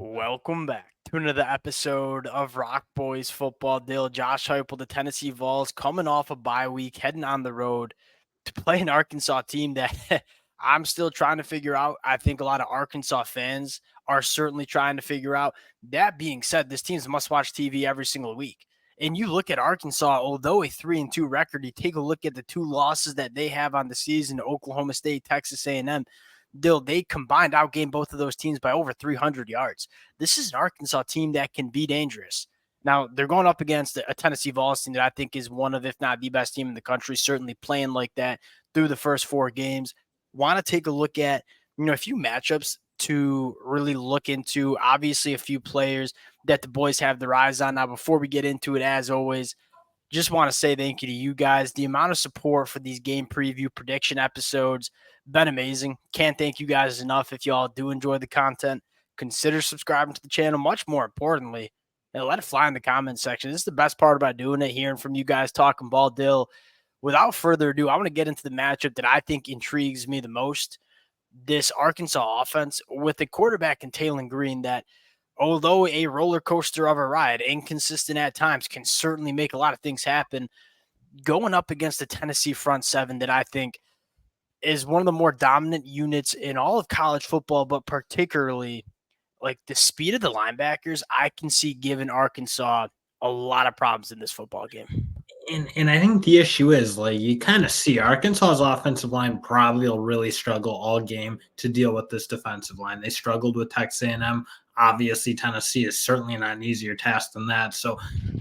Welcome back to another episode of Rock Boys Football Deal. Josh Heupel, the Tennessee Vols, coming off a bye week, heading on the road to play an Arkansas team that I'm still trying to figure out. I think a lot of Arkansas fans are certainly trying to figure out. That being said, this team's must-watch TV every single week. And you look at Arkansas, although a 3-2 record, you take a look at the two losses that they have on the season, Oklahoma State, Texas A&M. They combined outgained both of those teams by over 300 yards. This is an Arkansas team that can be dangerous. Now, they're going up against a Tennessee Vols team that I think is one of, if not the best team in the country, certainly playing like that through the first four games. Want to take a look at, a few matchups to really look into. Obviously, a few players that the boys have their eyes on. Now, before we get into it, as always, just want to say thank you to you guys. The amount of support for these game preview prediction episodes been amazing. Can't thank you guys enough. If y'all do enjoy the content, consider subscribing to the channel. Much more importantly, and let it fly in the comments section. This is the best part about doing it, hearing from you guys talking ball. Dill, without further ado, I want to get into the matchup that I think intrigues me the most. This Arkansas offense with a quarterback in Taylen Green that, although a roller coaster of a ride, inconsistent at times, can certainly make a lot of things happen, going up against the Tennessee front seven that I think is one of the more dominant units in all of college football, but particularly like the speed of the linebackers, I can see giving Arkansas a lot of problems in this football game. And I think the issue is, like, you kind of see Arkansas's offensive line probably will really struggle all game to deal with this defensive line. They struggled with Texas A&M. Obviously, Tennessee is certainly not an easier task than that. So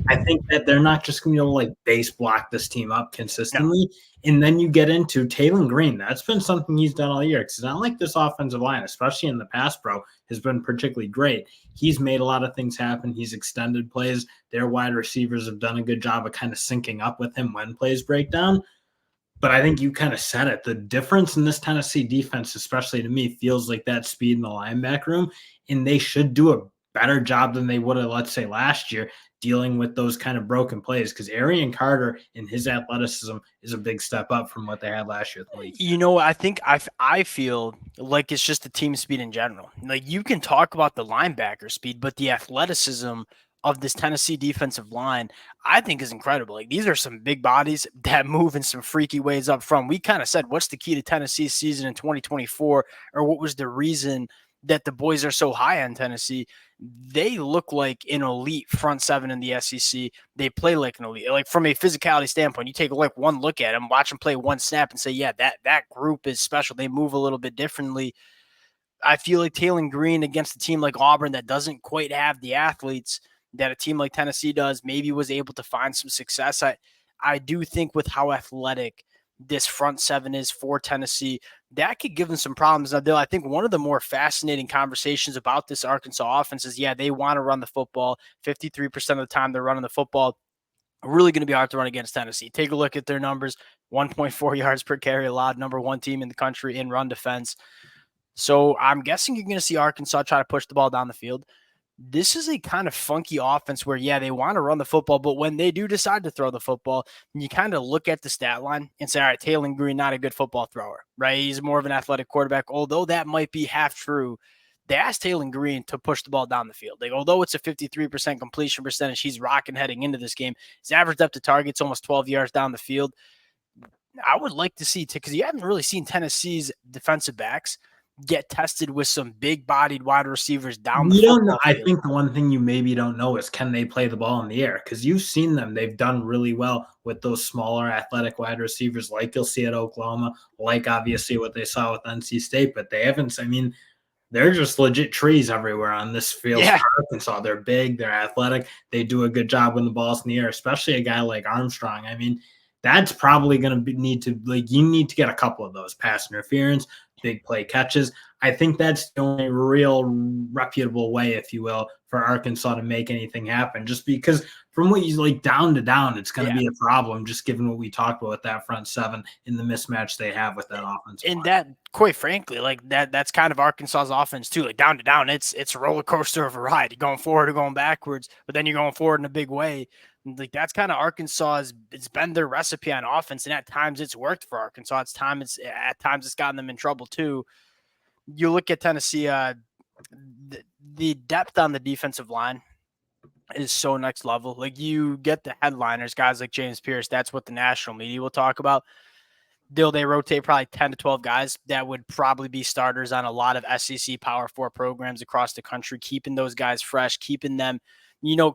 I think that they're not just going to be able to, like, base block this team up consistently. No. And then you get into Taylen Green. That's been something he's done all year, because it's not like this offensive line, especially in the pass pro, has been particularly great. He's made a lot of things happen. He's extended plays. Their wide receivers have done a good job of kind of syncing up with him when plays break down. But I think you kind of said it. The difference in this Tennessee defense, especially to me, feels like that speed in the linebacker room. And they should do a better job than they would have, let's say, last year, dealing with those kind of broken plays, because Arian Carter and his athleticism is a big step up from what they had last year. I think I feel like it's just the team speed in general. Like, you can talk about the linebacker speed, but the athleticism of this Tennessee defensive line, I think, is incredible. Like, these are some big bodies that move in some freaky ways up front. We kind of said, what's the key to Tennessee's season in 2024, or what was the reason that the boys are so high on Tennessee? They look like an elite front seven in the SEC. They play like an elite. Like, from a physicality standpoint, you take one look at them, watch them play one snap, and say, yeah, that group is special. They move a little bit differently. I feel like Taylen Green against a team like Auburn that doesn't quite have the athletes that a team like Tennessee does, maybe was able to find some success. I do think with how athletic this front seven is for Tennessee, that could give them some problems. Now, I think one of the more fascinating conversations about this Arkansas offense is, they want to run the football. 53% of the time they're running the football. Really going to be hard to run against Tennessee. Take a look at their numbers. 1.4 yards per carry allowed, number one team in the country in run defense. So I'm guessing you're going to see Arkansas try to push the ball down the field. This is a kind of funky offense where, they want to run the football, but when they do decide to throw the football, you kind of look at the stat line and say, all right, Taylen Green, not a good football thrower, right? He's more of an athletic quarterback, although that might be half true. They asked Taylen Green to push the ball down the field. Like, although it's a 53% completion percentage, he's rocking heading into this game. His average depth to target's almost 12 yards down the field. I would like to see, because you haven't really seen Tennessee's defensive backs get tested with some big-bodied wide receivers down the field. I think the one thing you maybe don't know is, can they play the ball in the air? Because you've seen them. They've done really well with those smaller athletic wide receivers, like you'll see at Oklahoma, like obviously what they saw with NC State, but they haven't. I mean, they're just legit trees everywhere on this field. For Arkansas. They're big, they're athletic, they do a good job when the ball's in the air, especially a guy like Armstrong. I mean, that's probably going to need to, you need to get a couple of those pass interference, big play catches. I think that's the only real reputable way, if you will, for Arkansas to make anything happen. Just because from what you down to down, it's going to be a problem, just given what we talked about with that front seven in the mismatch they have with that offense. And that, quite frankly, that's kind of Arkansas's offense too. Like, down to down, it's a roller coaster of a ride. You're going forward or going backwards, but then you're going forward in a big way. Like, that's kind of Arkansas's. It's been their recipe on offense, and at times it's worked for Arkansas. At times it's gotten them in trouble too. You look at Tennessee, the the depth on the defensive line is so next level. Like you get the headliners, guys like James Pierce. That's what the national media will talk about. They rotate probably 10 to 12 guys that would probably be starters on a lot of SEC Power 4 programs across the country, keeping those guys fresh, keeping them,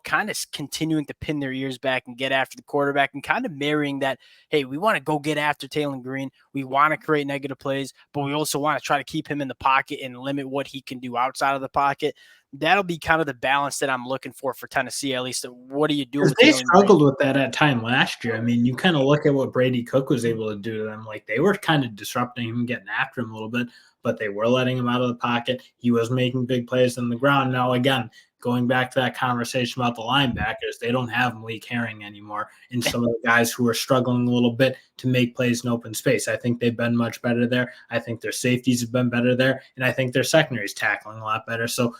kind of continuing to pin their ears back and get after the quarterback and kind of marrying that, hey, we want to go get after Taylor Green. We want to create negative plays, but we also want to try to keep him in the pocket and limit what he can do outside of the pocket. That'll be kind of the balance that I'm looking for Tennessee, at least. What do you do with They Taylor struggled Green? with that at time last year. I mean, you kind of look at what Brady Cook was able to do to them. Like they were kind of disrupting him, getting after him a little bit, but they were letting him out of the pocket. He was making big plays on the ground. Now, again, going back to that conversation about the linebackers, they don't have Malik Herring anymore, and some of the guys who are struggling a little bit to make plays in open space. I think they've been much better there. I think their safeties have been better there, and I think their secondary is tackling a lot better. So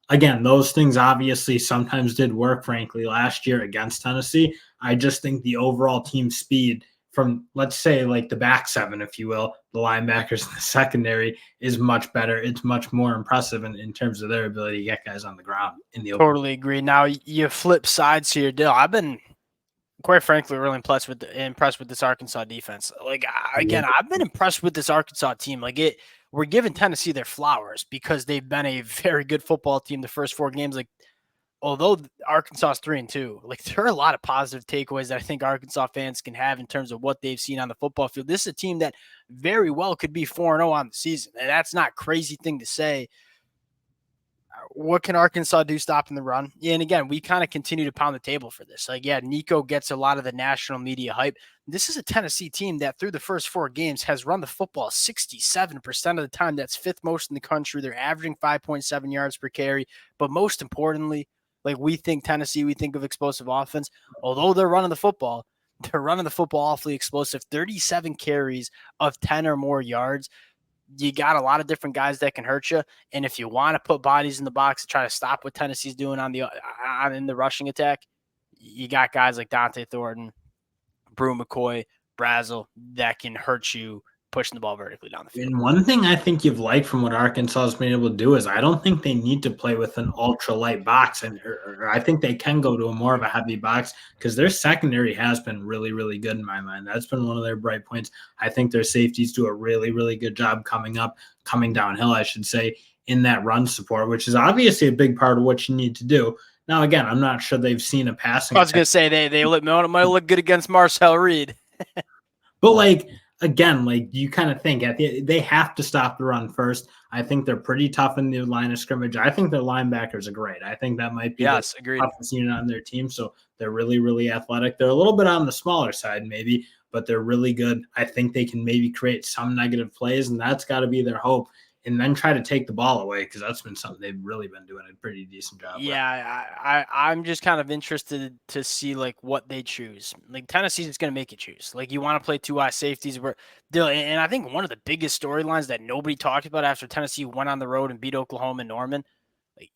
again, those things obviously sometimes did work, frankly, last year against Tennessee. I just think the overall team speed from, let's say, like the back seven, if you will, the linebackers in the secondary is much better. It's much more impressive in terms of their ability to get guys on the ground in the open. Totally agree. Now, you flip sides here, Dill. I've been, quite frankly, really impressed with this Arkansas defense. Like, again, I've been impressed with this Arkansas team. We're giving Tennessee their flowers because they've been a very good football team the first 4 games. Like, although Arkansas is 3-2, like there are a lot of positive takeaways that I think Arkansas fans can have in terms of what they've seen on the football field. This is a team that very well could be 4-0 on the season, and that's not a crazy thing to say. What can Arkansas do stopping the run? Yeah, and again, we kind of continue to pound the table for this. Like, yeah, Nico gets a lot of the national media hype. This is a Tennessee team that through the first 4 games has run the football 67% of the time. That's 5th most in the country. They're averaging 5.7 yards per carry. But most importantly, like we think Tennessee, we think of explosive offense. Although they're running the football awfully explosive. 37 carries of 10 or more yards. You got a lot of different guys that can hurt you. And if you want to put bodies in the box to try to stop what Tennessee's doing in the rushing attack, you got guys like Dante Thornton, Brew McCoy, Brazel that can hurt you pushing the ball vertically down the field. And one thing I think you've liked from what Arkansas has been able to do is I don't think they need to play with an ultra light box, and or I think they can go to a more of a heavy box because their secondary has been really, really good in my mind. That's been one of their bright points. I think their safeties do a really, really good job coming downhill, I should say, in that run support, which is obviously a big part of what you need to do. Now, again, I'm not sure they've seen a passing. I was going to say they might look good against Marcel Reed. But again, you kind of think they have to stop the run first. I think they're pretty tough in the line of scrimmage. I think their linebackers are great. I think that might be the toughest unit on their team. So they're really, really athletic. They're a little bit on the smaller side maybe, but they're really good. I think they can maybe create some negative plays, and that's got to be their hope. And then try to take the ball away because that's been something they've really been doing a pretty decent job. Yeah, I'm just kind of interested to see what they choose. Like Tennessee's just going to make you choose. Like you want to play 2 eye safeties, and I think one of the biggest storylines that nobody talked about after Tennessee went on the road and beat Oklahoma and Norman,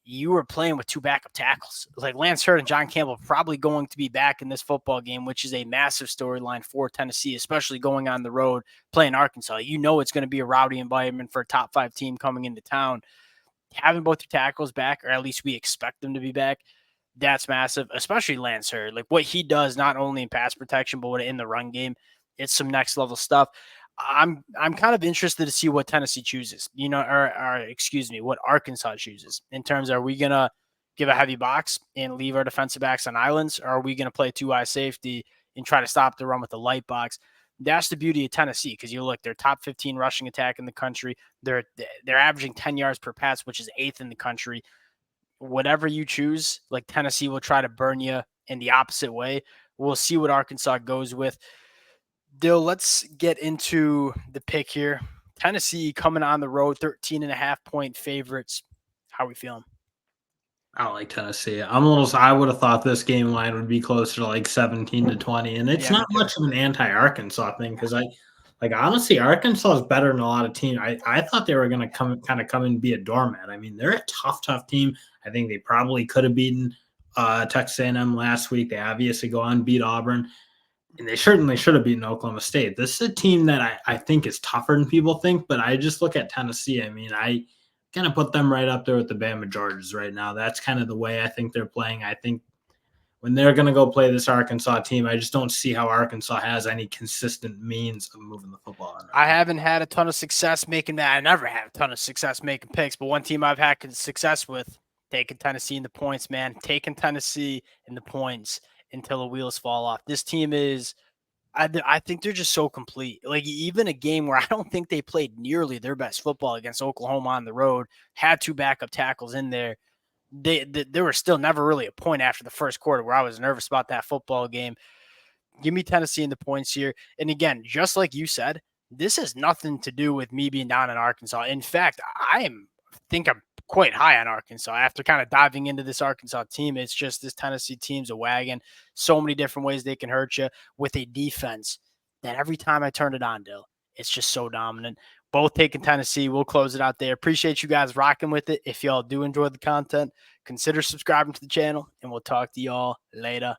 you were playing with 2 backup tackles. Like Lance Hurd and John Campbell probably going to be back in this football game, which is a massive storyline for Tennessee, especially going on the road playing Arkansas. It's going to be a rowdy environment for a top 5 team coming into town. Having both your tackles back, or at least we expect them to be back, that's massive, especially Lance Hurd. Like what he does, not only in pass protection, but in the run game, it's some next level stuff. I'm kind of interested to see what Tennessee chooses, what Arkansas chooses in terms of, are we going to give a heavy box and leave our defensive backs on islands, or are we going to play 2 eye safety and try to stop the run with a light box? That's the beauty of Tennessee, because you look, they're top 15 rushing attack in the country. They're averaging 10 yards per pass, which is 8th in the country. Whatever you choose, like Tennessee will try to burn you in the opposite way. We'll see what Arkansas goes with. Dill, let's get into the pick here. Tennessee coming on the road, 13.5-point favorites. How are we feeling? I like Tennessee. I would have thought this game line would be closer to 17-20, and it's not much of an anti-Arkansas thing because honestly, Arkansas is better than a lot of teams. I thought they were going to come and be a doormat. I mean, they're a tough team. I think they probably could have beaten Texas A&M last week. They obviously go on and beat Auburn, and they certainly should have beaten Oklahoma State. This is a team that I think is tougher than people think, but I just look at Tennessee. I mean, kind of put them right up there with the Bama Georges right now. That's kind of the way I think they're playing. I think when they're going to go play this Arkansas team, I just don't see how Arkansas has any consistent means of moving the football on. I haven't had a ton of success making that. I never had a ton of success making picks, but one team I've had success with, taking Tennessee in the points, man. Taking Tennessee in the points until the wheels fall off. This team is, I think they're just so complete. Like, even a game where I don't think they played nearly their best football against Oklahoma on the road, had 2 backup tackles in there. There was still never really a point after the first quarter where I was nervous about that football game. Give me Tennessee in the points here. And again, just like you said, this has nothing to do with me being down in Arkansas. In fact, think I'm quite high on Arkansas after kind of diving into this Arkansas team. It's just this Tennessee team's a wagon. So many different ways they can hurt you with a defense that every time I turn it on, Dill, it's just so dominant. Both taking Tennessee. We'll close it out there. Appreciate you guys rocking with it. If y'all do enjoy the content, consider subscribing to the channel, and we'll talk to y'all later.